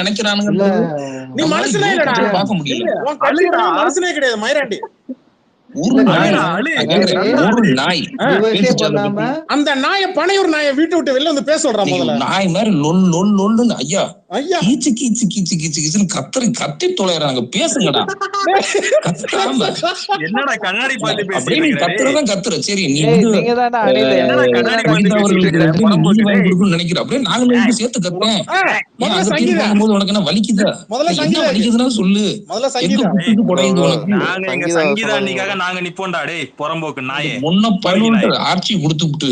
நினைக்கிறானுங்கிறது நீ மனுஷனே இல்லடா, பார்க்க முடியல. உன் கட்சிக்காரங்க மனுஷனே கிடையாது மயிராண்டி. ஒரு நாய் அந்த நாயை பனையூர் நாயை வீட்டு விட்டு வெளில வந்து பேச சொல்றான். முதல்ல நாய் மாதிரி லொல்லுன்னு ஐயா ஐயா கீச்சு கீச்சு கீச்சு கீச்சு கீச்சுன்னு கத்தி தொலைறாங்க. பேசுங்கடா. என்னடா கண்ணாடி பார்த்து பேசி கத்துறதான் கத்துற. சரி நீ நினைக்கிற அப்படியே நாங்களும் சேர்த்து கத்துறேன். உனக்கு என்ன வலிக்குதா? என்ன வலிக்குதுன்னா சொல்லு. சங்கீதா அன்னைக்காக நாங்க நிப்போண்டா. டேய் புறம்போக்கு நாயே, முன்ன 11 ஆட்சி கொடுத்துட்டு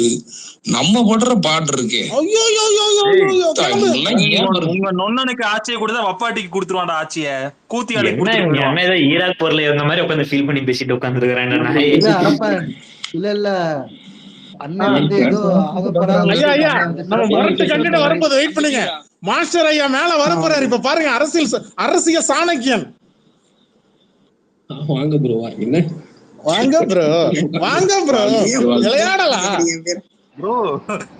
நம்ம போடுற பாட்டு இருக்கே. உங்க நொண்ணனுக்கு ஆட்சியை கொடுத்தா வப்பாட்டிக்கு கொடுத்துருவாண்டா ஆட்சிய. கூத்தியாலே ஈராக் போர்ல இருந்த மாதிரி உட்காந்து ஃபீல் பண்ணி பேசிட்டு உட்காந்துருக்காங்க. வரும்போது வெயிட் பண்ணுங்க. மாஸ்டர் ஐயா மேல வரப்போறாரு. இப்ப பாருங்க, அரசியல் சாணக்கியன். வாங்க ப்ரோ, என்ன வாங்க ப்ரோ, வாங்க ப்ரோ, விளையாடலாம் ப்ரோ.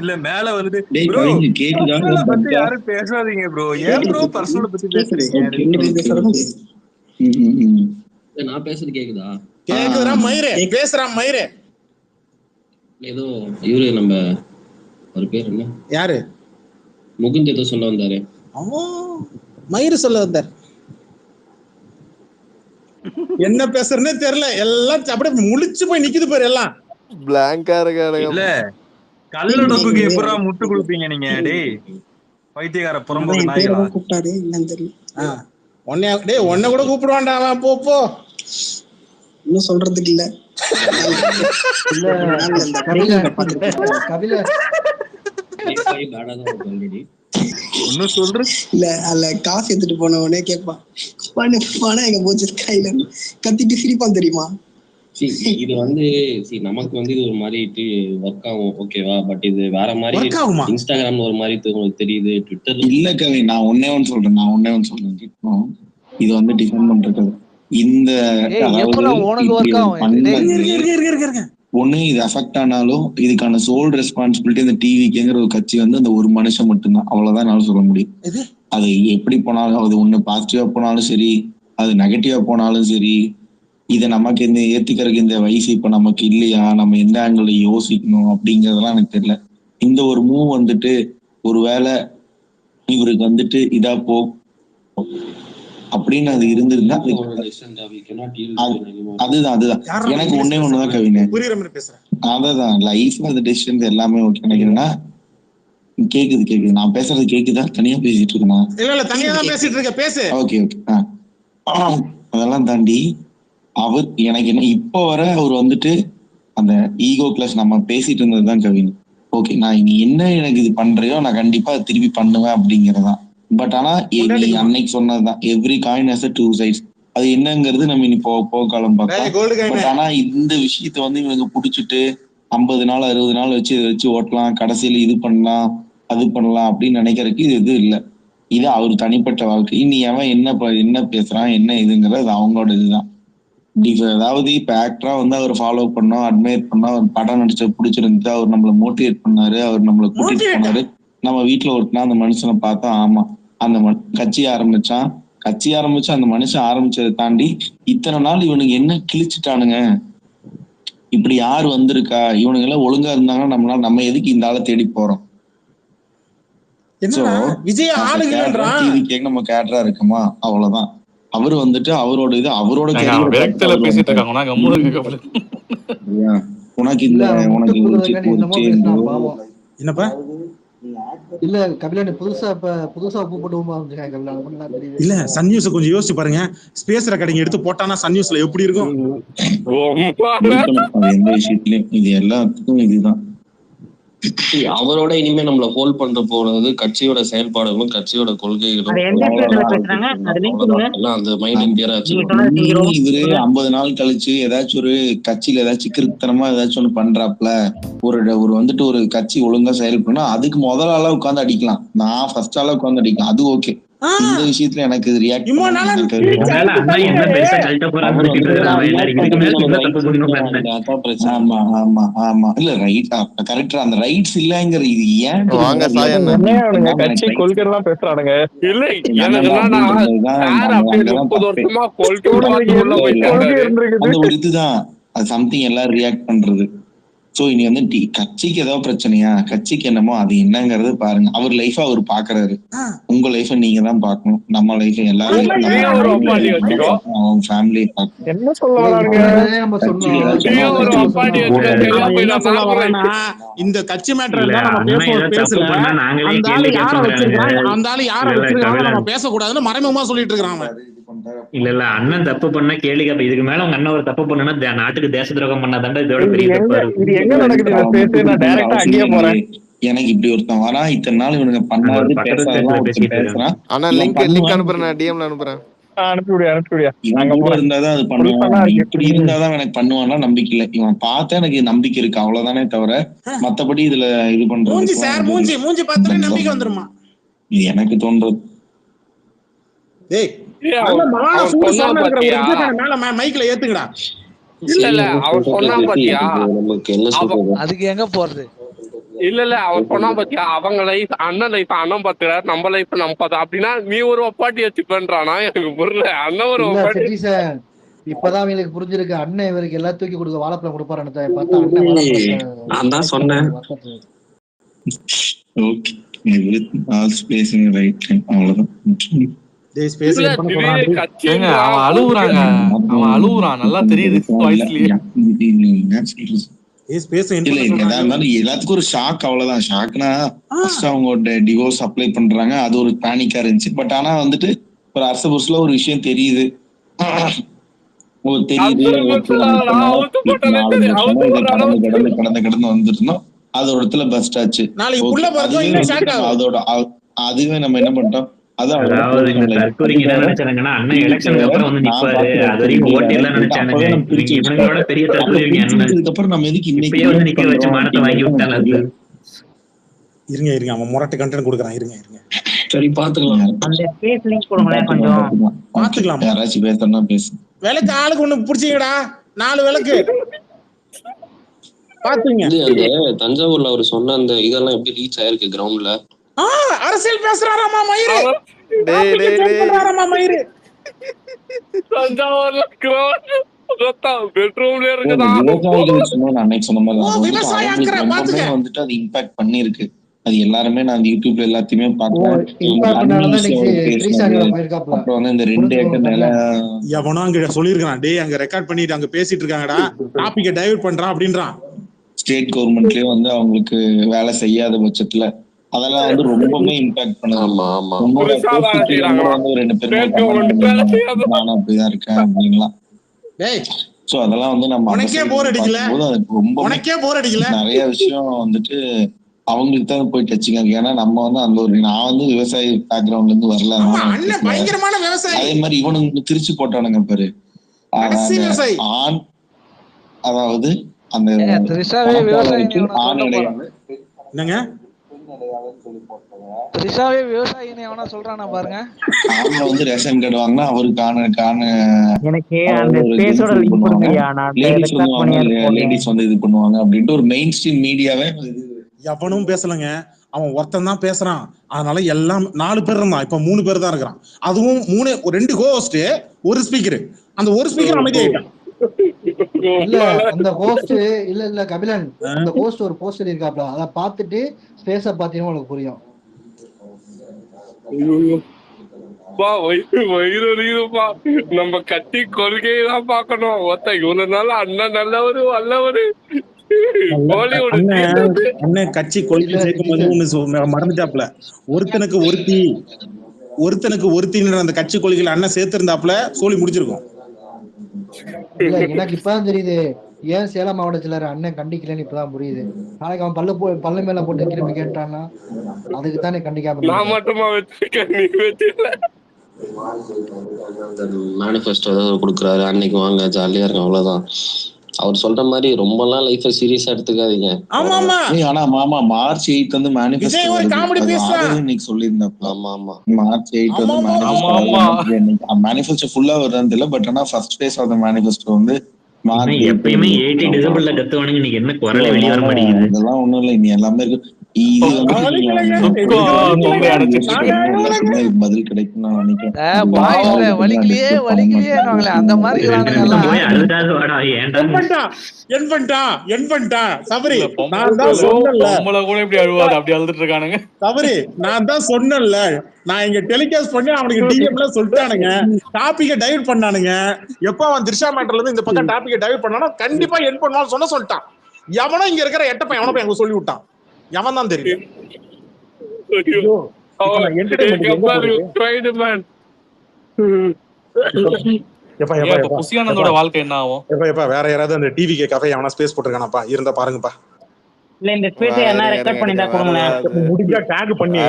இல்ல மேல வந்துட்டு ப்ரோ கேக்குதா பத்தி யாரும் பேசாதீங்க ப்ரோ. ஏன் ப்ரோ பர்சனல் பத்தி பேசுறீங்க? நான் பேசுறது கேக்குதா? கேக்குதுடா மயிரே, பேசுறா மயிரே. ஏதோ இவரு நம்ம ஒரு பேர் என்ன, யாரு? முகுந்த் ஏதோ சொல்ல வந்தாரு. மயிரு சொல்ல வந்தார். என்ன பேசுறதுன்னே தெரியல. எல்லாம் அப்படியே முழிச்சு போய் நிக்குது பாரு. எல்லாம் பிளாங்கா இருக்காங்க. இல்ல கல்லடக்குக்கு எப்பறா முட்டு கொடுப்பீங்க நீங்க? டேய் பைத்தியக்கார புறம்போக்கு நாய்களா. கூப்பிட்டாரு என்னன்னு தெரியல. உன்னை கூட கூப்பிடுவான்டா அவன். போ இன்னும் சொல்றதுக்கு இல்ல. ஒன்னும் சொல்ற இல்ல. அல்ல காசு எடுத்துட்டு போன உடனே கேட்பான், பணம் எங்க போச்சு கையில கத்திட்டு சிரிப்பான் தெரியுமா? இது வந்து நமக்கு வந்து இது ஒரு மாதிரி ஒர்க் ஆகும், ஓகேவா? பட் இது வேற மாதிரி இன்ஸ்டாகிராம்ல ஒரு மாதிரி உங்களுக்கு தெரியுது, ட்விட்டர்ல இல்ல. கவி நான் ஒன்னே ஒன்னு சொல்றேன். இது வந்து டிஃபைன் பண்றது இந்த ஒண்ணு இது அஃபெக்ட் ஆனாலும் இதுக்கான சோல் ரெஸ்பான்சிபிலிட்டி இந்த டிவிக்குங்கிற ஒரு கட்சி வந்து அந்த ஒரு மனுஷன் மட்டும்தான். அவ்வளவுதான் என்னால சொல்ல முடியும். அது எப்படி போனாலும், அது ஒண்ணு பாசிட்டிவா போனாலும் சரி, அது நெகட்டிவா போனாலும் சரி, இதை நமக்கு இந்த ஏத்துக்கிறதுக்கு இந்த வயசு இப்ப நமக்கு இல்லையா, நம்ம எந்த ஆங்கிள் யோசிக்கணும் அப்படிங்கறதெல்லாம் எனக்கு தெரியல. இந்த ஒரு மூவ் வந்துட்டு ஒருவேளை இவருக்கு வந்துட்டு இதா போ அப்படின்னு அது இருந்திருந்தா அதுதான் எனக்கு ஒண்ணுதான் கவினை. அதான் லைஃப்ல அது டெசிஷன் எல்லாமே ஓகே நினைக்கிறேன்னா. கேக்குது நான் பேசுறது கேக்குதா? தனியா பேசிட்டு இருக்கேன். ஓகே அதெல்லாம் தாண்டி அவர் எனக்கு என்ன இப்ப வர அவர் வந்துட்டு அந்த ஈகோ கிளாஸ் நம்ம பேசிட்டு இருந்ததுதான் கவின். ஓகே நான் நீ என்ன எனக்கு இது பண்றியோ நான் கண்டிப்பா திருப்பி பண்ணுவேன் அப்படிங்கறதான். பட் ஆனா அன்னைக்கு சொன்னதுதான் every coin has a two sides. அது என்னங்கிறது நம்ம இனி போக காலம் பார்த்தோம். பட் ஆனா இந்த விஷயத்த வந்து இவனுக்கு புடிச்சிட்டு 50 நாள் 60 நாள் வச்சு ஓட்டலாம், கடைசியில இது பண்ணலாம் அது பண்ணலாம் அப்படின்னு நினைக்கிறதுக்கு இது இல்லை. இது அவர் தனிப்பட்ட வாழ்க்கை. இனி அவன் என்ன பேசுறான் என்ன இதுங்கிறது அவங்களோட இதுதான். அதாவது இப்ப ஆக்டரா வந்து அவர் ஃபாலோ பண்ணோம், அட்மையர் பண்ணோம், அவர் படம் நடிச்ச பிடிச்சிருந்து அவர் நம்மளை மோட்டிவேட் பண்ணாரு, அவர் நம்மளை கூட்டிட்டு போனாரு. நம்ம வீட்டுல ஒருத்தனா அந்த மனுஷனை பார்த்தா ஆமா அந்த கட்சி ஆரம்பிச்சு அந்த மனுஷன் ஆரம்பிச்சதை தாண்டி இத்தனை நாள் இவனுக்கு என்ன கிழிச்சிட்டானுங்க, இப்படி யாரு வந்திருக்கா, இவனுங்க எல்லாம் ஒழுங்கா இருந்தாங்கன்னா நம்மளால நம்ம எதுக்கு இந்த ஆளை தேடி போறோம்? நம்ம கேட்டரா இருக்குமா? அவ்வளவுதான். அவரு வந்துட்டு அவரோட இது அவரோட பேசிட்டு இருக்காங்க. உனக்கு இல்ல உனக்கு என்னப்பா இல்ல கபிலன் புதுசா உப்பு போட்டுமா இல்ல. சன் நியூஸ் கொஞ்சம் யோசிச்சு பாருங்க. ஸ்பேஸ் ரெக்கார்டிங் எடுத்து போட்டானா சன் நியூஸ்ல எப்படி இருக்கும்? எந்த விஷயத்திலயும் இது எல்லாத்துக்கும் இதுதான். அவரோட இனிமே நம்மள ஹோல்ட் பண்ற போறது கட்சியோட செயல்பாடுகளும் கட்சியோட கொள்கைகளும் அந்த மைண்ட் இந்தியரா வச்சு இவரு 50 நாள் கழிச்சு ஏதாச்சும் ஒரு கட்சியில ஏதாச்சும் கிறுத்தனமா ஏதாச்சும் ஒண்ணு பண்றாப்ல ஒரு வந்துட்டு ஒரு கட்சி ஒழுங்கா செயல்படணும், அதுக்கு முதல் ஆளா உட்காந்து அடிக்கலாம். நான் ஃபர்ஸ்ட் ஆளா உட்காந்து அடிக்கலாம், அது ஓகே. இந்த விஷயத்துல எனக்கு ரியாக்ட் அண்ணா என்ன பெருசா கழட்ட போறான்னு ஆமா ஆமா ஆமா இல்ல ரைட் கரெக்டா அந்த ரைட்ஸ் இல்லங்கிற இது ஏன் வாங்க சாய் அவனுங்க கட்சி கொள்கை எல்லாம் பேசுறானுங்க. இல்ல எனக்கு அந்த ஒரு இதுதான் அது சம்திங் எல்லாம் ரியாக்ட் பண்றது. சோ இனி வந்து கட்சிக்கு ஏதாவது பிரச்சனையா, கட்சிக்கு என்னமோ அது என்னங்கறது பாருங்க. அவர் லைஃப் அவர் பாக்குறாரு, உங்க லைஃப் நீங்க தான் பாக்கணும். நம்ம லைஃப் எல்லாரும் அவங்க ஃபேமிலி பாக்கணும். என்ன சொல்ல வராங்க? இந்த கட்சி மேட்டர் எல்லாம் நம்ம பேசல. அந்த ஆளு யார வச்சிருக்காங்க, அந்த ஆளு யார வச்சிருக்காங்க நம்ம பேசக்கூடாதுன்னு மறைமுகமா சொல்லிட்டு இருக்காங்க. இல்ல அண்ணன் தப்பு பண்ண கேள்வி கேப்ப. இதுக்கு மேல உங்க அண்ணன் ஒரு தப்பு பண்ணா நாட்டுக்கு தேச துரோகம் பண்ணாதாண்டா இதோட பெரிய தப்பு. இது எங்க நடக்குது? நான் டைரக்டா அங்கேயே போறேன். எனக்கு இப்படி ஒருத்தன் வரா, இத்தனை நாள் இவனுங்க பண்ணாது பேசுறான். ஆனா லிங்க் அனுப்புறேன், டிஎம்ல அனுப்புறேன். இவன் இருந்தாதான் அது பண்ணுவான். இப்படி இருந்தாதான் எனக்கு பண்ணுவான்னா நம்பிக்கை இல்லை. இவன் பார்த்தா எனக்கு நம்பிக்கை இருக்கு, அவ்வளவுதானே தவிர மத்தபடி இதுல இது பண்றது நம்பிக்கை வந்துருமா இது எனக்கு தோன்றது. மைக்ல ஏத்துங்கடா. இல்ல அவர் சொன்னா பாத்தியா, அதுக்கு எங்க போறது? இல்ல அவர் சொன்னா பாத்தியா, அவங்க லைஃப் அண்ணன் லைஃப் அண்ணன் பாத்துற, நம்ம லைஃப் நம்ம பார்த்தா அப்படின்னா நீ ஒரு ஒப்பாட்டி வச்சு பண்றானா? எனக்கு புரியல. அண்ணன் ஒரு ஒப்பாட்டி. இப்பதான் அவங்களுக்கு புரிஞ்சிருக்கு. அண்ணன் இவருக்கு எல்லாம் தூக்கி கொடுக்க வாழைப்பழம் கொடுப்பாரு பார்த்தா அண்ணன் நான் தான் சொன்னேன். அவன் அழுவுறான் நல்லா தெரியுது. எல்லாத்துக்கும் ஒரு ஷாக், அவ்வளவுதான். ஷாக்னா அவங்க டிவோர்ஸ் அப்ளை பண்றாங்க, அது ஒரு பேனிக்கா இருந்துச்சு. பட் ஆனா வந்துட்டு ஒரு அரச புருஷல ஒரு விஷயம் தெரியுது, கடந்து வந்துருந்தோம். அது ஒரு இடத்துல பஸ்ட் ஆச்சு. அதோட அதுவே நம்ம என்ன பண்ணிட்டோம், அதுக்கப்புறம் நம்ம எதுக்கு இருங்க அவன் முரட்டு கண்டென்ட் கொடுக்குறான். இருங்க சரி பாத்துக்கலாம். பாத்துக்கலாம். யாராச்சும் பேசுறா பேசு. விளக்கு ஆளுக்கு ஒண்ணு புடிச்சீங்கடா, 4 விளக்கு பாத்துங்க. தஞ்சாவூர்ல அவர் சொன்ன அந்த இதெல்லாம் எப்படி ரீச் ஆயிருக்கு கிரவுண்ட்ல? அரசியல் பேசுறாராமா மயிறு. மயிறு தஞ்சாவூர்ல கிரவுண்ட் பெட்ரூம்ல இருக்குதா? வந்துட்டு அது இம்பாக்ட் பண்ணிருக்கு. அது எல்லாருமே நான் யூடியூப்ல எல்லாத்தையுமே பாக்குறேன். அப்புறம் வந்து இந்த 2 ஏக்கர் நிலம் எவனோ அங்க சொல்லிருக்கான், டேய் அங்க ரெக்கார்ட் பண்ணிட்டு அங்க பேசிட்டு இருக்காங்கடா, டாபிக்க டைவர்ட் பண்றான் அப்படின்றான். ஸ்டேட் கவர்மெண்ட்லயே வந்து அவங்களுக்கு வேலை செய்யாத பட்சத்துல அதெல்லாம் வந்து ரொம்பவே இம்பாக்ட் பண்ணுது. வந்து 2 பேரும் நானும் அப்படிதான் இருக்கேன் அப்படிங்களா. சோ அதெல்லாம் வந்து நம்ம நிறைய விஷயம் வந்துட்டு அவங்களுக்கு தான் போய் டச்சிங் ஆகுது. ஏன்னா நம்ம வந்து அந்த ஒரு நான் வந்து விவசாய பேக்ரவுண்ட்ல இருந்து வரல. அதே மாதிரி இவனுக்கு திருச்சி போட்டானுங்க பாரு, ஆண் அதாவது அந்த என்னங்க வந்து ரேஷன் கார்டு வாங்கினா அவருக்கான லேடிஸ் வந்து இது பண்ணுவாங்க அப்படின்ட்டு ஒரு மெயின் ஸ்ட்ரீம் மீடியாவே எவனும் பேசலங்க. அவன் ஒருத்தன் தான் பேசுறான். அதனால எல்லாம் 4 பேர் இருந்தான், இப்ப 3 பேர் தான் இருக்கிறான். அதுவும் 2 ஹோஸ்ட், ஒரு ஸ்பீக்கர். அந்த ஒரு ஸ்பீக்கர் அமைதியாயிட்டான். இல்ல அந்த ஹோஸ்ட் இல்ல கபிலன், அந்த ஹோஸ்ட் ஒரு போஸ்ட் இருக்காப்ல, அத பாத்துட்டு ஸ்பேஸ பாத்தீங்கன்னா உங்களுக்கு புரியும். நம்ம கட்சி கொள்கையெல்லாம் பாக்கணும். இவ்வளவு நாள் அண்ணன் நல்லவரு வல்லவரு. அண்ணன் கட்சி கொள்கை சேர்க்கும் மறந்துட்டாப்ல. ஒருத்தனுக்கு ஒருத்தின்னு அந்த கட்சி கொள்கையில அண்ணன் சேர்த்திருந்தாப்ல சோழி முடிச்சிருக்கோம். இல்ல எனக்கு இப்பதான் தெரியுது ஏன் சேலம் மாவட்டத்துல அண்ணன் கண்டிக்கலன்னு இப்பதான் புரியுது. நாளைக்கு அவன் பல்லு மேல போட்டு திரும்பி கேட்டான்னா அதுக்கு தானே கண்டிக்காம மேனிஃபெஸ்டோ ஏதாவது கொடுக்குறாரு, அன்னைக்கு வாங்க ஜாலியா இருக்கும், அவ்வளவுதான். அவர் சொல்ற மாதிரி ரொம்பலாம் லைஃப சீரியஸா எடுத்துக்காதீங்க. ஆமா ஆமா ஆனா மாமா மார்ச் 8 வந்து விஜய் ஒரு காமெடி பேசுறான். இன்னைக்கு சொல்லியிருந்தாப்ல. ஆமா ஆமா மார்ச் 8 வந்து மேனிஃபெஸ்டோ ஃபுல்லா வருது இல்ல, பட் ஆனா first phase of the manifesto வந்து எப்பயுமே 80 டிசம்பர்ல கத்துவானுங்க, இன்னைக்கு என்ன குரலே வெளிய வர மாட்டேங்குது. அதெல்லாம் ஒண்ணும் இல்ல, இனி எல்லாமே இருக்கு. பதில் கிடைக்கும் நான் நினைக்கிறேன். அந்த மாதிரி நான் தான் சொன்னேன்ல, நான் இங்க டெலிகாஸ்ட் பண்ணி அவனுக்கு டிஎம்ல சொல்லிட்டானுங்க, டாபிக்க டைவர்ட் பண்ணானுங்க. எப்ப அவன் திரிஷா மேட்டர்ல இருந்து இந்த பக்கம் டாபிக்க டைவர்ட் பண்ணானோ கண்டிப்பா என் பண்ணுவான்னு சொல்லிட்டான். எவனோ இங்க இருக்கிற எட்டப்பன் எவனோ போய் எனக்கு சொல்லி விட்டான். எவன் தான் தெரியும். வாழ்க்கை என்ன ஆகும்? வேற யாராவது அந்த டிவி கஃபே எவனா ஸ்பேஸ் போட்டுருக்கானப்பா, இருந்தா பாருங்கப்பா. இல்ல இந்த ஸ்பேஸ் என்ன ரெக்கார்ட் பண்ணிட்டா கொடுங்க. முடிஞ்சா டாக் பண்ணி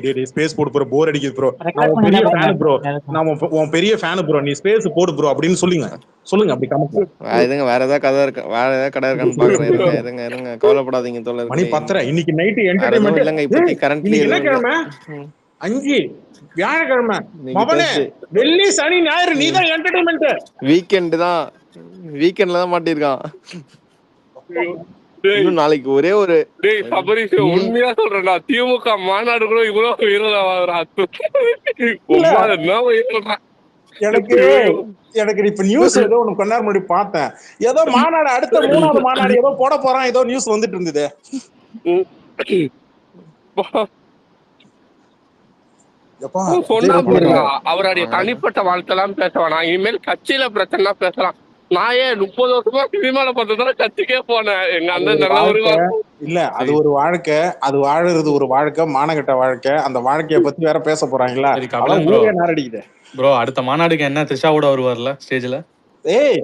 டேய் ஸ்பேஸ் போடு ப்ரோ, போர் அடிக்குது ப்ரோ, நான் பெரிய ஃபேன் ப்ரோ, நான் உன் பெரிய ஃபேன் ப்ரோ, நீ ஸ்பேஸ் போடு ப்ரோ அப்படின்னு சொல்லுங்க அப்படி கமெண்ட். இதுங்க வேற ஏதாவது கதை இருக்கு, வேற ஏதாவது கடை இருக்கான்னு பாக்குறேன். இருங்க கவலைப்படாதீங்க தோழர். மணி 10:30 இன்னைக்கு நைட் என்டர்டெயின்மென்ட் இல்லங்க. இப்போதைக்கு கரண்ட்லி என்ன கிழமை? 5 வியாழக்கிழமை மவனே, வெள்ளி சனி ஞாயிறு நீ தான் என்டர்டெயின்மென்ட். வீக்கெண்ட் தான், வீக்கெண்ட்ல தான் மாட்டிருக்கான். இன்னும் நாளைக்கு ஒரே ஒரு உண்மையா சொல்றேன்டா, திமுக மாநாடு கூட இவ்வளவு எனக்கு இப்ப நியூஸ் ஏதோ ஒண்ணு கொஞ்ச நேரம் முன்னாடி பார்த்தேன். ஏதோ மாநாடு, அடுத்த 3வது மாநாடு ஏதோ போட போறான், ஏதோ நியூஸ் வந்துட்டு இருந்தது. அவருடைய தனிப்பட்ட வாழ்க்கை எல்லாம் பேச வேணாம், இனிமேல் கட்சியில பிரச்சனை பேசலாம். நான் ஏன் 30 வருஷமா சினிமால பார்த்ததால கட்சிக்கே போனேன். எங்க அண்ணன் இல்ல, அது ஒரு வாழ்க்கை, அது வாழறது ஒரு வாழ்க்கை, மானகட்ட வாழ்க்கை. அந்த வாழ்க்கைய பத்தி வேற பேச போறாங்களா? நாரடிக்குது ப்ரோ. அடுத்த மாநாடுக்கு என்ன த்ரிஷாவோட வருவார்ல ஸ்டேஜ்ல? ஏய்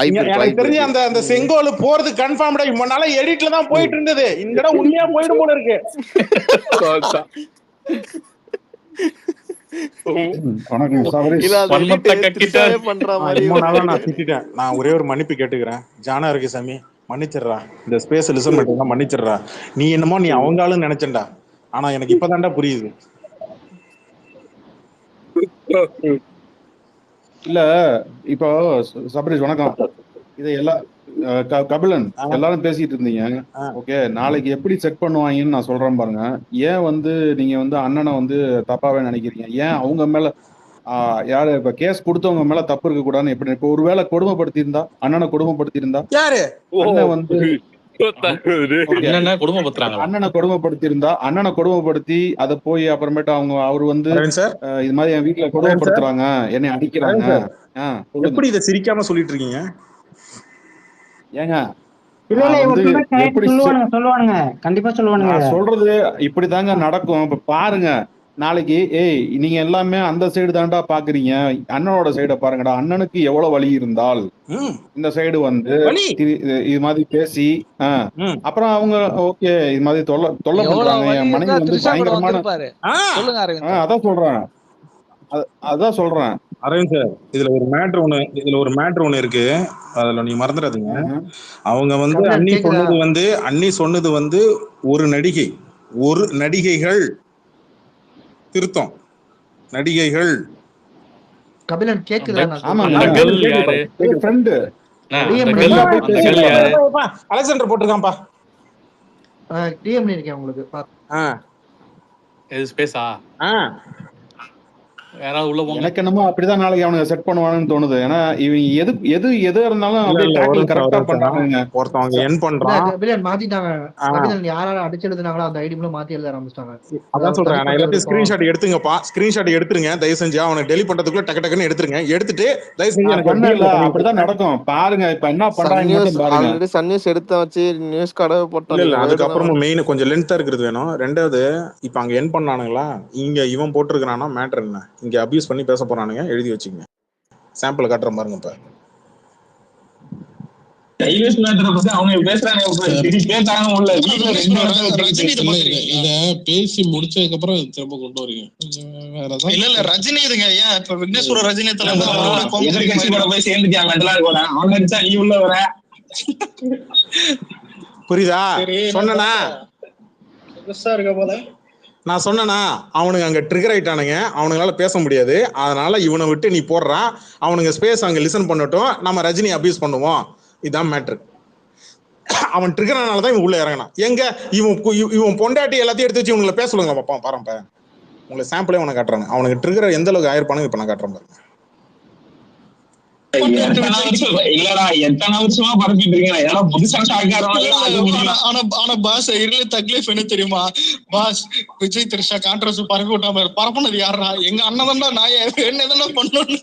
எனக்கு தெரிஞ்சு அந்த செங்கோல் போறது கன்ஃபார்ம்டா. முன்னால எடிட்ல தான் போயிட்டு இருந்தது, இந்த இடம் உண்மையா போயிடும் போல இருக்கு. நான் ஒரே ஒரு மன்னிப்பு கேட்டுக்கிறேன். ஜானா இருக்கு சாமி, மன்னிச்சிடுறா, இந்த ஸ்பேஸ் லிசன் பண்ணிட்டு மன்னிச்சிடுறா. நீ என்னமோ நீ அவங்களும் நினைச்சேன்டா, ஆனா எனக்கு இப்பதான்டா புரியுது. இல்ல இப்போ சபரீஷ் வணக்கம். இதை எல்லாம் கபிலன் எல்லாரும் பேசிட்டு இருந்தீங்க. ஓகே, நாளைக்கு எப்படி செக் பண்ணுவாங்கன்னு நான் சொல்றேன் பாருங்க. ஏன் வந்து நீங்க வந்து அண்ணனை வந்து தப்பாவே நினைக்கிறீங்க? ஏன் அவங்க மேல யாரு இப்ப கேஸ் கொடுத்தவங்க மேல தப்பு இருக்க கூடாதுன்னு எப்படி? இப்ப ஒருவேளை கொடுமைப்படுத்தி இருந்தா, அண்ணனை கொடுமைப்படுத்தி இருந்தா, அண்ணன் வந்து அண்ணனை கொடுமைப்படுத்தி இருந்தா, அண்ணனை கொடுமைப்படுத்தி அதை போய் அப்புறமேட்டு அவரு வந்து இது மாதிரி என் வீட்டுல கொடுமைப்படுத்துறாங்க, என்னை அடிக்கிறாங்க. எப்படி இதை சிரிக்காம சொல்லிட்டு இருக்கீங்க? ஏங்க சொல்லுவானுங்க, கண்டிப்பா சொல்லுவானுங்க. சொல்றது இப்படிதாங்க நடக்கும். இப்ப பாருங்க, நாளைக்கு நீங்க எல்லாமே அந்த சைடு தாண்டா பாக்குறீங்க, அண்ணனோட சைட பாருங்கடா. அண்ணனுக்கு எவ்வளவு வலி இருந்தால் இந்த சைடு வந்து இது மாதிரி பேசி அப்புறம் அவங்க ஓகே இது மாதிரி தொல்லை பண்றாங்க. என் மனைவி வந்து பயங்கரமான அதான் சொல்றேன் அரவிந்த் சார். இதுல ஒரு மேட்ரு ஒண்ணு இருக்கு, அதுல நீ மறந்துடாதீங்க. அவங்க வந்து அண்ணி சொன்னது வந்து ஒரு நடிகைகள் திருத்தம், நடிகைகள். கபிலன் கேக்குதா? அலெக்சாண்டர் போட்டிருக்கான்பா, டிஎம் இருக்கேன் உங்களுக்கு. எனக்கு என்னமோ அப்படிதான் நாளைக்கு அவனுக்கு செட் பண்ணுவானுன்னு தோணுது. ஏன்னா இவங்க எது இருந்தாலும் அப்படியே கரெக்டா பண்றாங்க. ஒருத்தவங்க என் பண்றான் மாத்திட்டாங்க. யாரால அடிச்சு எழுதுனாங்களோ அந்த ஐடி மாத்தி எழுத ஆரம்பிச்சிட்டாங்க. அதான் சொல்றேன், நான் எல்லாத்தையும் ஸ்கிரீன்ஷாட் எடுத்துங்கப்பா, ஸ்கிரீன்ஷாட் எடுத்துருங்க தயவு செஞ்சு. அவனை டெலிட் பண்றதுக்குள்ள டக்குன்னு எடுத்துருங்க. எடுத்துட்டு தயவு செஞ்சு அப்படிதான் நடக்கும் பாருங்க. இப்ப என்ன பண்றாங்க, சன் நியூஸ் எடுத்து வச்சு நியூஸ் கடை போட்டோம். இல்ல அதுக்கப்புறமும் மெயின் கொஞ்சம் லென்த்தா இருக்கிறது வேணும். ரெண்டாவது, இப்ப அங்க என் பண்ணானுங்களா, இங்க இவன் போட்டிருக்கானா மேட்டர் என்ன, இங்க அபியூஸ் பண்ணி பேச போறானுங்க. எழுதி வச்சுங்க, சாம்பிள் காட்டுற பாருங்க. இப்ப டைவர்ஸ் மேட்டரை பத்தி அவங்க பேசுறாங்க. இத பேசி முடிச்சதுக்கு அப்புறம் திரும்ப கொண்டு வரீங்க. இல்ல ரஜினி இதுங்க. ஏன் இப்ப விக்னேஸ்வர ரஜினி எதிர்கட்சி கூட போய் சேர்ந்துட்டியா மெண்டலா கூட அவன் அடிச்சா நீ உள்ள வர. புரியுதா? சொன்னா இருக்க போல நான் சொன்னேனா அவனுங்க அங்க ட்ரிகர் ஆயிட்டானுங்க, அவனுங்களால பேச முடியாது. அதனால இவனை விட்டு நீ போடுறான், அவனுங்க ஸ்பேஸ் அங்க லிசன் பண்ணட்டும், நம்ம ரஜினி அபியூஸ் பண்ணுவோம். இதான் மேட்ரு. அவன் ட்ரிகர் ஆனாலதான் இவன் உள்ள இறங்கினான். எங்க இவன் பொண்டாட்டி எல்லாத்தையும் எடுத்து வச்சு இவங்களை பேச சொல்லுங்க பாப்பான். பாருப்ப உங்களை சாம்பிளே உனக்கு காட்டுறாங்க. அவனுக்கு ட்ரிகர் எந்த அளவுக்கு ஆயிருப்பானு இப்ப நான் காட்டுறேன் பாருங்க. இல்லடா எத்தனை வருஷமா பரப்பிட்டு இருக்கேன். புதுசா ஆனா பாஸ் இருள தக்லீஃப் என்ன தெரியுமா பாஸ்? விஜய் த்ரிஷா கான்ட்ரவர்சி பரப்பி விட்டாம பரப்புனது யாரா? எங்க அண்ணன் தான். நான் என்ன தானே பண்ணணும்?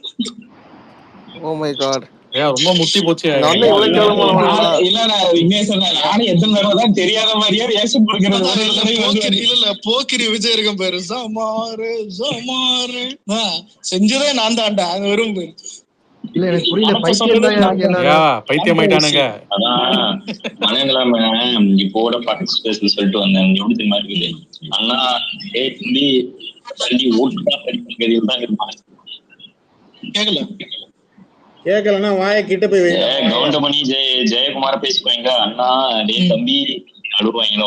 ஓ மை காட், ரொம்ப முட்டி போச்சு. இல்லடா விக்னேஷ் நானும் எத்தனை தடவை தான் தெரியாத மாதிரியே ரியாக்ஷன் கொடுக்கிறது. இல்ல போக்கிரி விஜய் இருக்கும் பேரு சமாரு சமாரு செஞ்சதே நான் தான்டா. அங்க வரும் பேரு இல்ல எனக்கு புரியல. பைத்தியமாயிட்டானுங்க. மனங்கிழமை இப்போட பாட்டு ஸ்பேஸ்ல சொல்லிட்டு வந்தேன். எப்படி தெரியுமா இருக்குது அண்ணா தள்ளி ஓட்டுதான் இருப்பாங்க. கேட்கலன்னா வாய கிட்ட போய் கவுண்டமணி ஜெயக்குமார பேசிக்குவாங்க. அண்ணா டே தம்பி அழுவாங்க.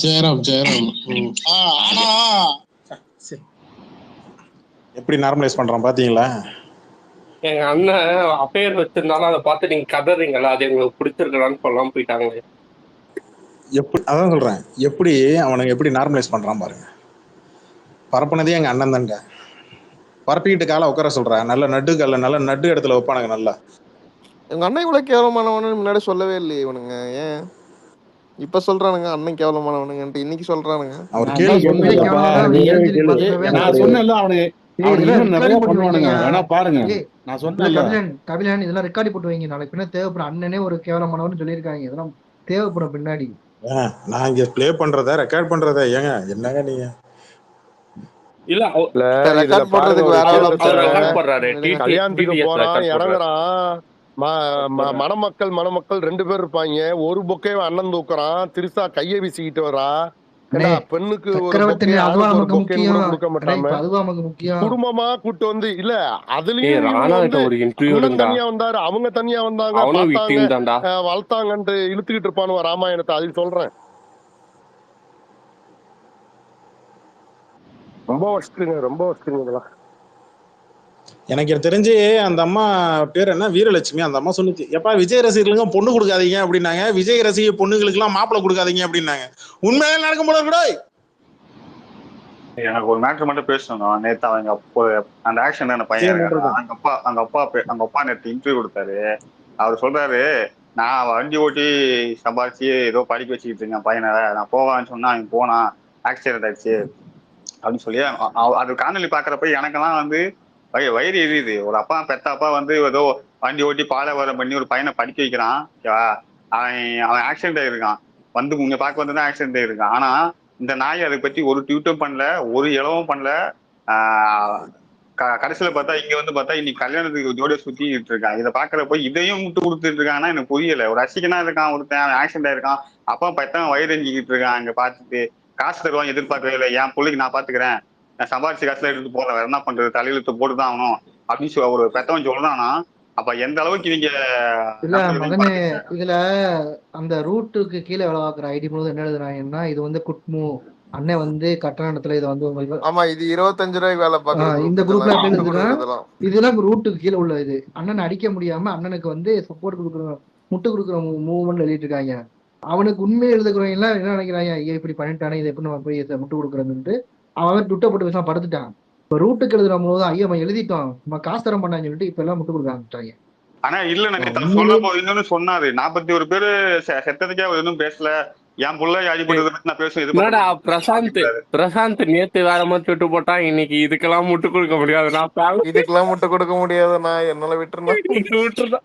ஜெயராம் எப்படி நார்மலைஸ் பண்றான் பாத்தீங்களா? எங்க அண்ணன் அஃபேர் வச்சிருந்தாலும் அதை பார்த்து நீங்க கதறீங்களா, அது எங்களுக்கு பிடிச்சிருக்கலான்னு சொல்லாம போயிட்டாங்க. எப்படி அதான் சொல்றேன், எப்படி அவனுக்கு எப்படி நார்மலைஸ் பண்றான் பாருங்க. பரப்புனதே எங்க அண்ணன் தான்டா. பரப்பிக்கிட்டு காலை உட்கார சொல்றேன். நல்ல நட்டு இடத்துல வைப்பானுங்க. நல்லா எங்க அண்ணன் இவ்வளவு கேவலமானவனு முன்னாடி சொல்லவே இல்லையே இவனுங்க. ஏன் இப்ப சொல்றானுங்க அண்ணன் கேவலமானவனுங்கன்ட்டு? இன்னைக்கு சொல்றானுங்க. அவர் கபிலன் இதெல்லாம் ரெக்கார்டி போட்டு வைங்க. நாளைக்கு பின்ன தேவைப்படும். அண்ணனே ஒரு கேவலமானவன்னு சொல்லியிருக்காங்க. இதெல்லாம் தேவைப்படும் பின்னாடி. நான் இங்க பிளே பண்றத ரெக்கார்ட் பண்றத ஏங்க என்னங்க நீங்க? இல்ல ரெக்கார்ட் பண்றதுக்கு வேற கல்யாணத்துக்கு போறான் இறங்குறான். மணமக்கள் 2 பேர் இருப்பாங்க. ஒரு பொக்கே அண்ணன் தூக்குறான். திருசா கைய வீசிக்கிட்டு வரா. பெண்ணுக்கு குடும்பமா கூட்டு வந்து இல்ல அதுலயும் தனியா வந்தாரு, அவங்க தனியா வந்தாங்க, வளர்த்தாங்கன்ட்டு இழுத்துக்கிட்டு இருப்பானு ராமாயணத்தை. அது சொல்றேன். ரொம்ப வச்சுருங்க இதெல்லாம். எனக்கு தெரிஞ்சு அந்த அம்மா பேர் என்ன, வீரலட்சுமி. அந்த அம்மா சொன்னிச்சு, எப்பா விஜய் ரசிகர்களுங்க பொண்ணு கொடுக்காதீங்க அப்படின்னாங்க. விஜய் ரசிக பொண்ணுங்களுக்கு எல்லாம் மாப்பிள்ளை கொடுக்காதீங்க அப்படின்னாங்க. உண்மையிலே நடக்கும் போல கூட. எனக்கு ஒரு மேட்டர் மட்டும் பேசணும். நேத்து அவங்க அந்த ஆக்ஷன் அந்த பையன் அவங்க அப்பா நேற்று இன்டர்வியூ கொடுத்தாரு. அவர் சொல்றாரு, நான் வண்டி ஓட்டி சம்பாதிச்சு ஏதோ படிக்க வச்சுக்கிட்டு இருக்கேன் பையனை, நான் போவான்னு சொன்னா அவன் போனான், ஆக்சிடென்ட் ஆயிடுச்சு அப்படின்னு சொல்லி. அது காணொலி பாக்குறப்ப எனக்கெல்லாம் வந்து வயிறு எரியுது. ஒரு பெத்த அப்பா வந்து ஏதோ வண்டி ஓட்டி பாலைவரம் பண்ணி ஒரு பையனை படிக்க வைக்கிறான். அவன் ஆக்சிடென்ட் ஆயிருக்கான், வந்து இங்க பார்க்க வந்து தான் ஆக்சிடென்ட் ஆயிருக்கான். ஆனா இந்த நாய் அதை பத்தி ஒரு ட்வீட்டும் பண்ணல, ஒரு இளவும் பண்ணல. கடைசியில பார்த்தா இங்க வந்து பார்த்தா இன்னைக்கு கல்யாணத்துக்கு ஜோடியை சுத்திட்டு இருக்கான். இதை பாக்குறப்ப இதையும் விட்டு கொடுத்துட்டு இருக்காங்கன்னா எனக்கு புரியல. ஒரு ரசிகனா இருக்கான், ஒருத்தன் ஆக்சிடென்ட் ஆயிருக்கான், அப்பா பெத்தவன் வயிறு எஞ்சிக்கிட்டு இருக்கான். அங்க பார்த்துட்டு காசு தருவான் எதிர்பார்க்கவே இல்லை. என் பிள்ளைக்கு நான் பாத்துக்கிறேன், நான் சம்பாதிச்சு காசுல எடுத்து போறேன், வேற என்ன பண்றது, தலையிலுத்து போட்டுதான் ஆகணும் அப்படின்னு ஒரு பெத்தவன் சொல்றானா, அப்ப எந்த அளவுக்கு நீங்க இல்ல மகனே. இதுல அந்த ரூட்டுக்கு கீழே வேலை பார்க்குற ஐடி மூலம் என்ன எழுதுறாங்கன்னா, இது வந்து குட்மு அண்ணன் வந்து கட்டணத்துல இதை வந்து உங்களுக்கு ஆமா இது 25 ரூபாய்க்கு வேலை பார்க்க இந்த குரூப்ல இதெல்லாம் ரூட்டுக்கு கீழே உள்ள இது. அண்ணன் அடிக்க முடியாம அண்ணனுக்கு வந்து சப்போர்ட் கொடுக்குற முட்டு கொடுக்குற மூவ்மெண்ட் எழுதிட்டு இருக்காங்க. அவனுக்கு உண்மையை எழுதுக்கிறவங்க எல்லாம் என்ன நினைக்கிறாங்க, இப்படி பண்ணிட்டானே, இதை எப்படி நம்ம போய் முட்டு கொடுக்குறதுன்ட்டு அவன் துட்டை போட்டு பேசாம படுத்துட்டான். இப்ப ரூட்டுக்கு எழுதுற போது ஐயா அவன் எழுதிட்டோம், நம்ம காசு தரம் பண்ணான்னு சொல்லிட்டு இப்ப எல்லாம் முட்டு கொடுக்க ஆரம்பிச்சிட்டாங்க. ஆனா இல்ல சொல்ல போது இன்னொன்னு சொன்னாரு, 41 பேரு செத்ததுக்கே அவர் எதுவும் பேசல, என் புள்ள அடிபடுறது நான் பேசுவேன். பிரசாந்த் நேத்து வேற மாதிரி சுட்டு போட்டா, இன்னைக்கு இதுக்கெல்லாம் முட்டு கொடுக்க முடியாது, நான் இதுக்கெல்லாம் முட்டு கொடுக்க முடியாது, நான் என்னால விட்டுருந்தா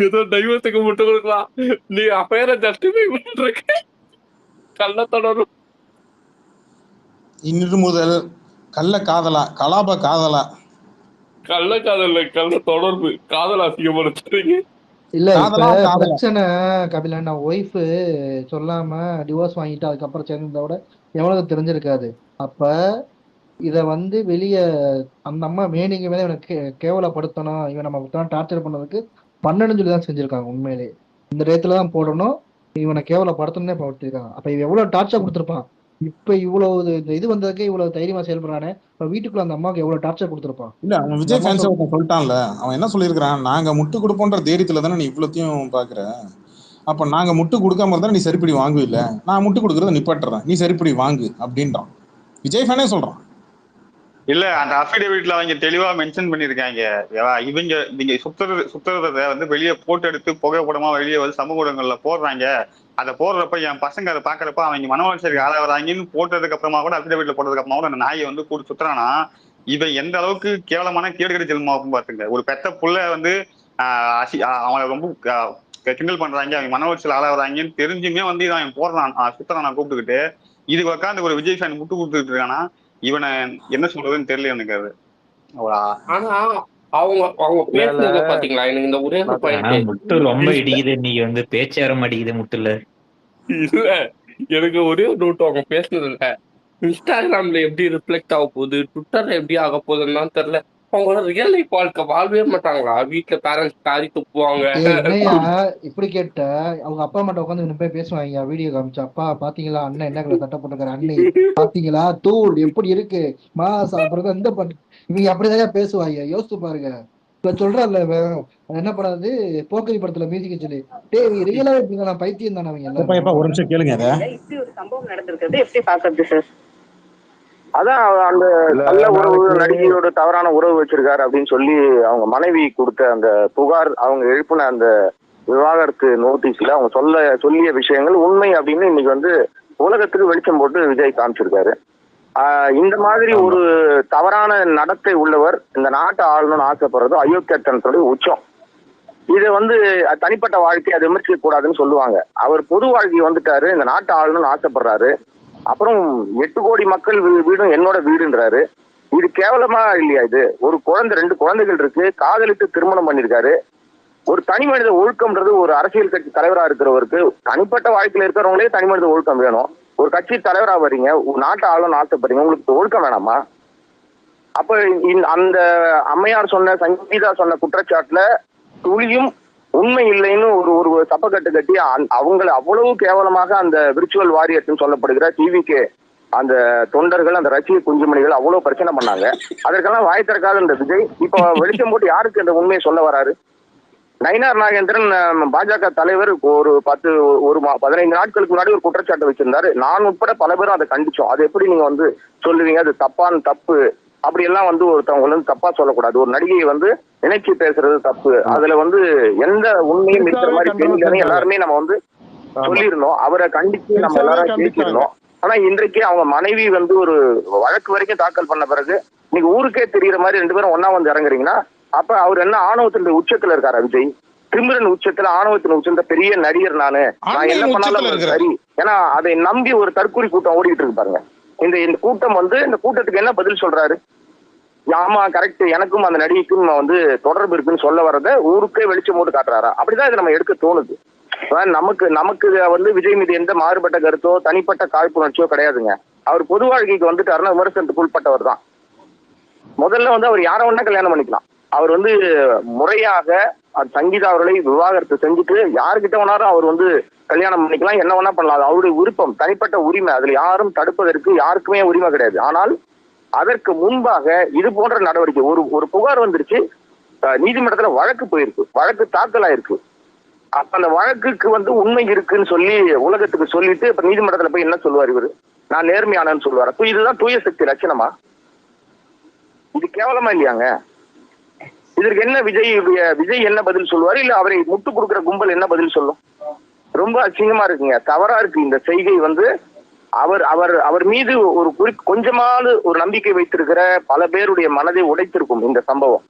ஏதோ தெய்வத்துக்கு முட்டு கொடுக்கலாம், நீ அப்பேர ஜஸ்டிஃபை பண்றீங்க. கள்ள தொடரும் இன்று முதல் கள்ள காதலா கலாப காதலா கள்ள காதல் கள்ள தொடர்பு காதல் அசிங்கப்படுத்துறீங்க. இல்ல இப்ப காதலா காதலா பிரச்சனை கபிலன், நான் ஒய்ஃப் சொல்லாம டிவோர்ஸ் வாங்கிட்டு அதுக்கப்புறம் சேர்ந்ததை விட எவனுக்கு தெரிஞ்சிருக்காது. அப்ப இத வந்து வெளிய அந்த அம்மா வேணுங்க மேலே இவனை கேவலப்படுத்தணும், இவன் நம்ம டார்ச்சர் பண்ணதுக்கு பண்ணணும்னு சொல்லி தான் செஞ்சிருக்காங்க. உண்மையிலே இந்த ரேத்துல தான் போடணும், இவனை கேவலப்படுத்தணும்னே படுத்திருக்காங்க. அப்ப இவன் எவ்வளவு டார்ச்சர் கொடுத்துருப்பான். இப்ப இவ்வளவு இது வந்ததுக்கு இவ்வளவு தைரியமா செயல்படுறானே, இப்ப வீட்டுக்குள்ள அந்த அம்மாவுக்கு எவ்வளவு டார்ச்சர் கொடுத்துருப்பான். இல்ல அவன் அந்த விஜய் அம்மா ஃபேன்ஸ் சொல் ஒருத்தன் சொல்லிட்டான்ல, அவன் என்ன சொல்லியிருக்கிறான், நாங்க முட்டு கொடுப்போன்ற தைரியத்துல தானே நீ இவ்வளோத்தையும் பாக்குற, அப்ப நாங்க முட்டு கொடுக்காம இருந்தா நீ சரிப்படி வாங்குவில்ல, நான் முட்டு கொடுக்கறத நிப்பாட்டுறேன், நீ சரிப்படி வாங்கு அப்படின்றான். விஜய் ஃபேனே சொல்றான். இல்ல அந்த அஃபிடேவிட்ல அவங்க தெளிவா மென்ஷன் பண்ணிருக்காங்க. இவங்க சுத்துறத வந்து வெளியே போட்டு எடுத்து புகைப்படமா வெளியே வந்து சமூக ஊடகங்கள்ல போடுறாங்க. அதை போடுறப்ப என் பசங்க அதை பாக்குறப்ப அவங்க மன வளர்ச்சிக்கு ஆளாகிறாங்கன்னு போட்டதுக்கு அப்புறமா கூட அஃபிடேவிட்ல போட்டதுக்கு அப்புறமா கூட அந்த நாயை வந்து கூட்டு சுத்துறானா, இவன் எந்த அளவுக்கு கேவலமான கேடுகடி செல்மாவும் பாத்துங்க. ஒரு பெத்த புள்ள வந்து அவனை ரொம்ப கிண்டல் பண்றாங்க, அவங்க மன வளர்ச்சியில் ஆளாகிறாங்கன்னு தெரிஞ்சுமே வந்து இவன் போடுறான் சுத்துறானா கூப்பிட்டுக்கிட்டு. இது உட்காந்து ஒரு விஜய் ஃபேன் முட்டு கொடுத்துட்டு இருக்கானா, இவனை என்ன சொல்றதுன்னு தெரியல எனக்கு. அது ஆனா அவங்க அவங்க பேசுனத பாத்தீங்களா, எனக்கு இந்த ஒரே முட்டு ரொம்ப இடிக்குது, இன்னைக்கு வந்து பேச்சு வர மாட்டேங்குது முட்டுல. இல்ல எனக்கு ஒரே ஒரு நோட்டு அவங்க பேசுனது இல்ல, இன்ஸ்டாகிராம்ல எப்படி ரிஃப்ளெக்ட் ஆக போகுது, ட்விட்டர்ல எப்படி ஆக போகுதுன்னு தெரியல. அவங்களோட ரியல் லைஃப் வாழ்க்கை வாழவே மாட்டாங்களா? வீட்டுல பேரண்ட்ஸ் காரி துப்புவாங்க. என்னையா இப்படி கேட்ட, அவங்க அப்பா அம்மாட்ட உட்காந்து போய் பேசுவாங்க, வீடியோ காமிச்சு, அப்பா பாத்தீங்களா அண்ணன் என்ன கலர் சட்டை போட்டுக்கிற, அண்ணி பாத்தீங்களா தூள் எப்படி இருக்கு மாஸ், அப்புறம் இந்த பண்ணு, இவங்க அப்படிதான் பேசுவாங்க. யோசிச்சு பாருங்க. இப்ப சொல்றல என்ன பண்ணாது போக்கரி படத்துல மியூசிக் சொல்லி, டேய் ரியலாவே இப்படி நான் பைத்தியம் தானே அவங்க எல்லாரும். ஒரு நிமிஷம் கேளுங்க. இப்படி ஒரு சம்பவம் நடந்திருக்கிறது எப்படி பாக்குறது சார்? அதான் அந்த நல்ல உறவு நடிகையோட தவறான உறவு வச்சிருக்காரு அப்படின்னு சொல்லி அவங்க மனைவி கொடுத்த அந்த புகார், அவங்க எழுப்பின அந்த விவாகரத்து நோட்டீஸ்ல அவங்க சொல்லிய விஷயங்கள் உண்மை அப்படின்னு இன்னைக்கு வந்து உலகத்துக்கு வெளிச்சம் போட்டு விஜய் காமிச்சிருக்காரு. இந்த மாதிரி ஒரு தவறான நடத்தை உள்ளவர் இந்த நாட்டை ஆளணும்னு ஆசைப்படுறது அயோக்கியத்தனத்தோட உச்சம். இதை வந்து தனிப்பட்ட வாழ்க்கையை அதை விமர்சிக்க கூடாதுன்னு சொல்லுவாங்க. அவர் பொது வாழ்க்கை வந்துட்டாரு, இந்த நாட்டை ஆளணும்னு ஆசைப்படுறாரு. அப்புறம் 8 கோடி மக்கள் வீடும் என்னோட வீடுன்றாரு. இது கேவலமா இல்லையா? இது ஒரு குழந்தை, 2 குழந்தைகள் இருக்கு, காதலித்து திருமணம் பண்ணிருக்காரு. ஒரு தனி மனித ஒழுக்கம்ன்றது ஒரு அரசியல் கட்சி தலைவரா இருக்கிறவருக்கு, தனிப்பட்ட வாழ்க்கையில இருக்கிறவங்களே தனி மனித ஒழுக்கம் வேணும். ஒரு கட்சி தலைவரா வர்றீங்க, ஒரு நாட்டை ஆளணும்னு ஆசைப்படுறீங்க, உங்களுக்கு ஒழுக்கம் வேணாமா? அப்ப அந்த அம்மையார் சொன்ன, சங்கீதா சொன்ன குற்றச்சாட்டுல துளியும் உண்மை இல்லைன்னு ஒரு தப்பக்கட்டு கட்டி அவங்களை அவ்வளவு கேவலமாக அந்த விர்ச்சுவல் வாரியர்ஸ்ன்னு சொல்லப்படுகிற டிவிக்கு அந்த தொண்டர்கள், அந்த ரசிக குஞ்சுமணிகள் அவ்வளவு பிரச்சனை பண்ணாங்க. அதற்கெல்லாம் வாய் திறக்காத இந்த விஜய் இப்ப வெளிச்சம் போட்டு யாருக்கு அந்த உண்மையை சொல்ல வராரு? நயினார் நாகேந்திரன் பாஜக தலைவர் ஒரு 15 நாட்களுக்கு முன்னாடி ஒரு குற்றச்சாட்டு வச்சிருந்தாரு. நான் உட்பட பல பேரும் அதை கண்டிச்சோம். அது எப்படி நீங்க வந்து சொல்லுவீங்க, அது தப்பு அப்படி எல்லாம் வந்து ஒருத்தவங்க வந்து தப்பா சொல்லக்கூடாது, ஒரு நடிகையை வந்து நினைச்சு பேசுறது தப்பு, அதுல வந்து எந்த உண்மையும் இருக்கிற மாதிரி தெரியல எல்லாருமே நம்ம வந்து சொல்லியிருந்தோம். அவரை கண்டிச்சு நம்ம எல்லாரும் பேசியிருந்தோம். ஆனா இன்றைக்கு அவங்க மனைவி வந்து ஒரு வழக்கு வரைக்கும் தாக்கல் பண்ண பிறகு இன்னைக்கு ஊருக்கே தெரியுற மாதிரி 2 பேரும் ஒன்னா வந்து இறங்குறீங்கன்னா, அப்ப அவர் என்ன ஆணவத்தின் உச்சத்துல இருக்காரா விஜய்? திமிரன் உச்சத்துல, ஆணவத்தின் உச்சத்துல பெரிய நடிகர் நான் என்ன பண்ணாலும் சரி, ஏன்னா அதை நம்பி ஒரு தற்கொலை கூட்டம் ஓடிக்கிட்டு இருக்கு பாருங்க. இந்த கூட்டம் வந்து இந்த கூட்டத்துக்கு என்ன பதில் சொல்றாரு? ஆமா கரெக்ட், எனக்கும் அந்த நடிகைக்கும் வந்து தொடர்பு இருக்குன்னு சொல்ல வர்றத ஊருக்கே வெளிச்சம் போட்டு காட்டுறாரா? அப்படிதான் இதை நம்ம எடுக்க தோணுது. நமக்கு வந்து விஜய் மீது எந்த மாறுபட்ட கருத்தோ தனிப்பட்ட காழ்ப்புணர்ச்சியோ கிடையாதுங்க. அவர் பொது வாழ்க்கைக்கு வந்துட்டாருன்னா விமர்சனத்துக்கு உட்பட்டவர் தான். முதல்ல வந்து அவர் யாரை வேணா கல்யாணம் பண்ணிக்கலாம். அவர் வந்து முறையாக சங்கீதா அவர்களை விவாகரத்து செஞ்சுட்டு யாருக்கிட்ட வேணாலும் அவர் வந்து கல்யாணம் பண்ணிக்கலாம், என்ன வேணா பண்ணலாம், அது அவருடைய விருப்பம், தனிப்பட்ட உரிமை. அதுல யாரும் தடுப்பதற்கு யாருக்குமே உரிமை கிடையாது. ஆனால் அதற்கு முன்பாக இது போன்ற நடவடிக்கை, ஒரு புகார் வந்துருச்சு, நீதிமன்றத்துல வழக்கு போயிருக்கு, வழக்கு தாக்கல் ஆயிருக்கு. அப்ப அந்த வழக்குக்கு வந்து உண்மை இருக்குன்னு சொல்லி உலகத்துக்கு சொல்லிட்டு இப்ப நீதிமன்றத்துல போய் என்ன சொல்லுவார் இவரு? நான் நேர்மையானன்னு சொல்லுவார். அப்ப இதுதான் தூய சக்தி லட்சணமா? இது கேவலமா இல்லையாங்க? இதற்கு என்ன விஜய் என்ன பதில் சொல்லுவாரு? இல்ல அவரை முட்டு கொடுக்குற கும்பல் என்ன பதில் சொல்லும்? ரொம்ப அசிங்கமா இருக்குங்க, தவறா இருக்கு இந்த செய்கை. வந்து அவர் மீது கொஞ்சமாவது ஒரு நம்பிக்கை வைத்திருக்கிற பல பேருடைய மனதை உடைத்திருக்கும் இந்த சம்பவம்.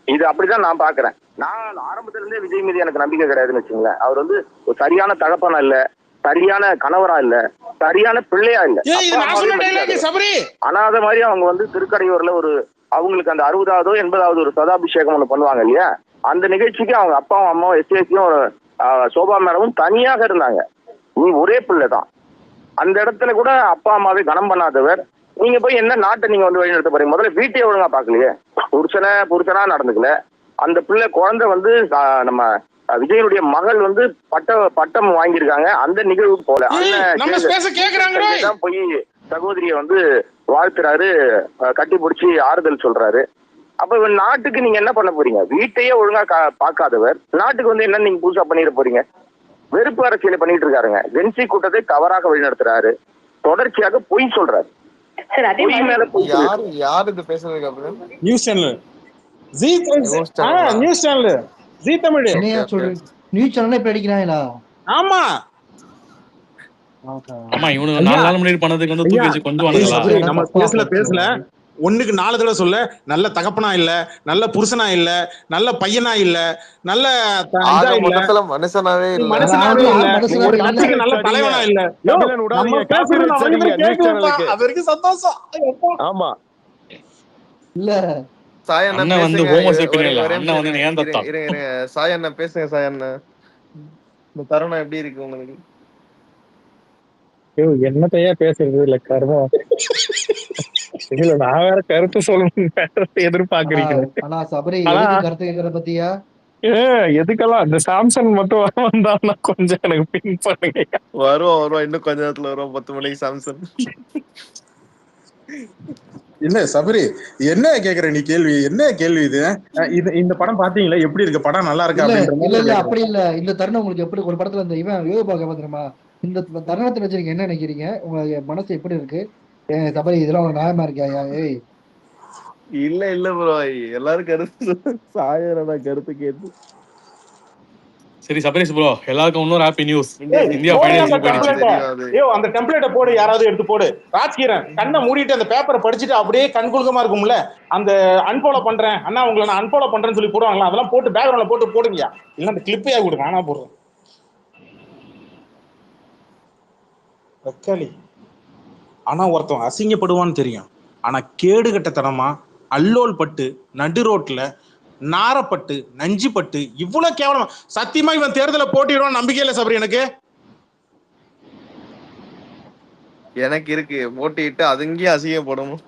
இது அப்படிதான் நான் பாக்குறேன். நான் ஆரம்பத்துல இருந்தே விஜய் மீது எனக்கு நம்பிக்கை கிடையாதுன்னு வச்சுங்களேன். அவர் வந்து ஒரு சரியான தகப்பனா இல்ல, சரியான கணவரா இல்ல, சரியான பிள்ளையா இல்ல, அனாத மாதிரி அவங்க வந்து திருக்கடையூர்ல அவங்களுக்கு அந்த 60வது 80வது ஒரு சதாபிஷேகம் ஒண்ணு பண்ணுவாங்க இல்லையா, அந்த நிகழ்ச்சிக்கு அவங்க அப்பாவும் அம்மாவும் எஸ்ஏசியும் சோபா மேடமும் தனியாக இருந்தாங்க. நீ ஒரே பிள்ளை தான். அந்த இடத்துல கூட அப்பா அம்மாவே கனம் பண்ணாதவர் நீங்க போய் என்ன நாட்டை நீங்க வந்து வழிநடத்த போறீங்க? முதல்ல வீட்டையே ஒழுங்கா பாக்கலையே. புருஷனா நடந்துக்கல. அந்த பிள்ளை குழந்தை வந்து நம்ம விஜயனுடைய மகள் வந்து பட்டம் வாங்கியிருக்காங்க. அந்த நிகழ்வு போல அண்ணன் போய் சகோதரிய வந்து வாழ்த்துறாரு, கட்டி பிடிச்சி ஆறுதல் சொல்றாரு. அப்ப நாட்டுக்கு நீங்க என்ன பண்ண போறீங்க? வீட்டையே ஒழுங்கா பாக்காதவர் நாட்டுக்கு வந்து என்ன நீங்க புதுசா பண்ணிட போறீங்க? வெறுப்பு அரசியலை பண்ணிட்டு இருக்காருங்க. ஜென்சி கூட்டத்தை தவறாக வழிநடத்துறாரு. தொடர்ச்சியாக பொய் சொல்றாரு. யாரு இது பேசுறது? நியூஸ் சேனல் நியூஸ் சேனல் ஜீ தமிழ் நியூஸ் சேனல்ல இப்ப அடிக்கிறாங்களா? ஆமா ஆமா, இவனுக்கு 4 நாள் முன்னாடி பண்ணதுக்கு வந்து தூக்கி வச்சு கொஞ்சம் வாங்குங்களா? நம்ம பேசல ஒண்ணுக்கு 4 தடவை சொல்ல. நல்ல தகப்பனா இல்ல, நல்ல புருஷனா இல்ல, நல்ல பையனா இல்ல, நல்ல மனுஷனாவே இல்ல, ஒரு கட்சிக்கு நல்ல தலைவனா இல்ல. அதற்கு சந்தோஷம். ஆமா இல்ல சாய் அண்ணா வந்து அண்ணா வந்து நேர்ந்ததா. இருங்க சாய் அண்ணா பேசுங்க. சாய் அண்ணா, இந்த தருணம் எப்படி இருக்கு உங்களுக்கு? என்னத்தையா பேசுறது இல்ல கர்மம். இல்ல நான் வேற கருத்து சொல்லணும் எதிர்பார்க்கறீங்க. ஆனா சபரி கருத்து கேட்கற பத்தியா எதுக்கெல்லாம் இந்த சாம்சங் மட்டும் வந்தா கொஞ்சம் எனக்கு பின் பண்ணுங்க. வருவோம் இன்னும் கொஞ்ச நேரத்துல வரும். 10 மணிக்கு சாம்சங். இல்ல சபரி என்ன கேக்குற நீ? என்ன கேள்வி இது? இந்த படம் பாத்தீங்களா? எப்படி இருக்கு படம்? நல்லா இருக்கா? இல்ல அப்படி இல்ல. இந்த தருணம் உங்களுக்கு எப்படி? ஒரு படத்துல இந்த இவன் யோகா பார்க்க தெரியுமா? இந்த தருணத்தை வச்சிருக்க என்ன நினைக்கிறீங்க? உங்க மனசு எப்படி இருக்கு? சபரி இதெல்லாம் ஒரு நியாயமா இருக்கியா? ஏய் இல்ல ப்ரோ, எல்லாரும் கருத்து சாயரடா கருத்து கேட்டு. சரி சபரீஷ் ப்ரோ, எல்லாருக்கும் இன்னொரு ஹாப்பி நியூஸ். இந்தியா ஃபைனல்ஸ் போயிடுச்சு. அந்த டெம்ப்ளேட்டை போடு, யாராவது எடுத்து போடு. ராஜ்கிரண் கண்ணை மூடிட்டு அந்த பேப்பரை படிச்சுட்டு அப்படியே கண்குழுக்கமா இருக்கும்ல, அந்த அன்ஃபாலோ பண்றேன் அண்ணா உங்களை நான் அன்ஃபாலோ பண்றேன்னு சொல்லி போடுவாங்களா, அதெல்லாம் போட்டு பேக்ரவுண்ட்ல போட்டு போடுங்க. இல்ல அந்த கிளிப்பையா கொடுங்க, ஆனா போடுறேன். தக்காளி ஆனா ஒருத்தவன் அசிங்கப்படுவான்னு தெரியும். ஆனா கேடு கட்டத்தனமா அல்லோல் பட்டு நடு ரோட்ல நாரப்பட்டு நஞ்சிப்பட்டு இவ்வளவு கேவலமா சத்தியமா இவன் தேர்தலை போட்டிடுவான் நம்பிக்கை இல்லை சபரி. எனக்கு இருக்கு. போட்டிட்டு அதுங்கேயே அசிங்கப்படணும்.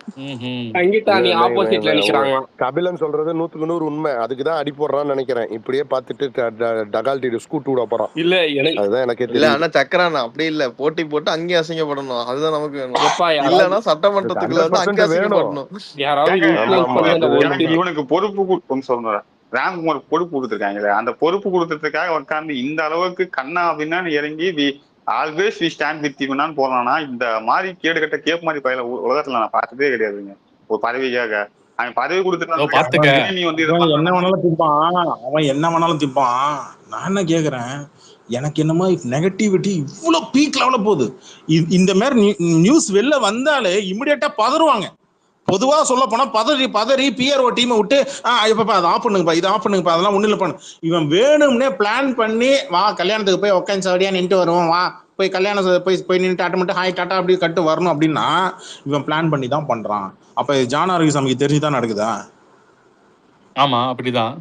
கபிலன் சொல்றது 100க்கு 100 உண்மை. அதுக்குதான் அடி போடுறான்னு நினைக்கிறேன். இப்படியே பாத்துட்டு டகால்டி ஸ்கூட் விட போறான். இல்ல அதுதான் எனக்கு இல்ல. ஆனா சக்கரானா அப்படி இல்ல, போட்டி போட்டு அங்கேயே அசிங்கப்படணும். அதுதான் நமக்கு வேணும். இல்லன்னா சட்டமன்றத்துக்குள்ள வந்து அங்கே அசிங்கப்படணும். இவனுக்கு பொறுப்பு சொல்றேன். ராம்குமார் பொறுப்பு கொடுத்துருக்காங்களே, அந்த பொறுப்பு கொடுத்ததுக்காக உட்காந்து இந்த அளவுக்கு கண்ணா அப்படின்னா இறங்கி ஆல்வேஸ் வி ஸ்டாண்ட் வித் யூனான்னு போறானா? இந்த மாதிரி கேடு கட்ட கேப் மாதிரி பயில உலகத்துல நான் பார்த்ததே கிடையாதுங்க. ஒரு பதவிக்காக அவன் பதவி கொடுத்துட்டு நீ வந்து என்ன வேணாலும் திப்பான், அவன் என்ன வேணாலும் திப்பான். நான் என்ன கேக்குறேன், எனக்கு என்னமோ நெகட்டிவிட்டி இவ்வளவு பீக் லெவல்ல போகுது. இந்த மாதிரி நியூஸ் வெளில வந்தாலே இமிடியேட்டா பதறுவாங்க. பொதுவா சொல்ல போனா பதறி பிஆர்ஓ டீமை விட்டு இப்ப அதை ஆஃப் பண்ணுங்கப்பா, இது ஆஃப் பண்ணுங்கப்பா, அதெல்லாம் ஒண்ணு இல்லை பண்ணு. இவன் வேணும்னே பிளான் பண்ணி வா கல்யாணத்துக்கு போய் உட்காந்து சாவடியா நின்று வருவோம், வா போய் கல்யாணம் போய் நின்று டாட்டா மட்டும் ஹாய் டாட்டா அப்படி கட்டு வரணும் அப்படின்னா இவன் பிளான் பண்ணி தான் பண்றான். அப்ப ஜான் ஆரோக்கியசாமிக்கு தெரிஞ்சுதான் நடக்குதா? ஆமா அப்படிதான்.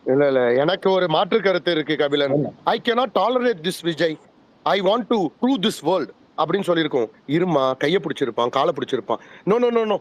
இல்ல எனக்கு ஒரு மாற்று கருத்து இருக்கு Kabilan. I cannot tolerate this Vijay. I want to prove this world அப்படின்னு சொல்லியிருக்கோம். இருமா கையை பிடிச்சிருப்பான், காலை பிடிச்சிருப்பான். No no no no